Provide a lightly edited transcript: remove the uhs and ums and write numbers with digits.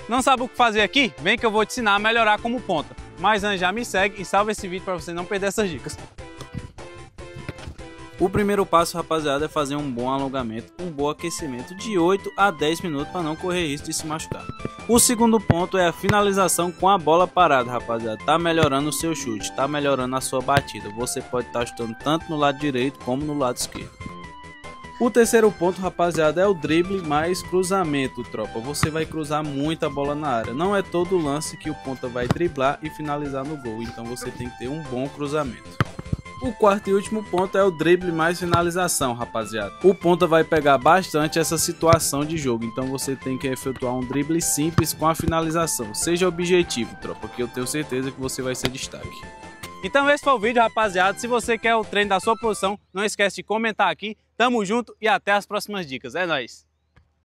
Não sabe o que fazer aqui? Vem que eu vou te ensinar a melhorar como ponta. Mas antes, já me segue e salva esse vídeo para você não perder essas dicas. O primeiro passo, rapaziada, é fazer um bom alongamento, um bom aquecimento de 8 a 10 minutos para não correr risco de se machucar. O segundo ponto é a finalização com a bola parada, rapaziada. Tá melhorando o seu chute, tá melhorando a sua batida. Você pode estar chutando tanto no lado direito como no lado esquerdo. O terceiro ponto, rapaziada, é o drible mais cruzamento, tropa. Você vai cruzar muita bola na área. Não é todo lance que o ponta vai driblar e finalizar no gol, então você tem que ter um bom cruzamento. O quarto e último ponto é o drible mais finalização, rapaziada. O ponta vai pegar bastante essa situação de jogo, então você tem que efetuar um drible simples com a finalização. Seja objetivo, tropa, que eu tenho certeza que você vai ser destaque. Então esse foi o vídeo, rapaziada. Se você quer o treino da sua posição, não esquece de comentar aqui. Tamo junto e até as próximas dicas. É nóis!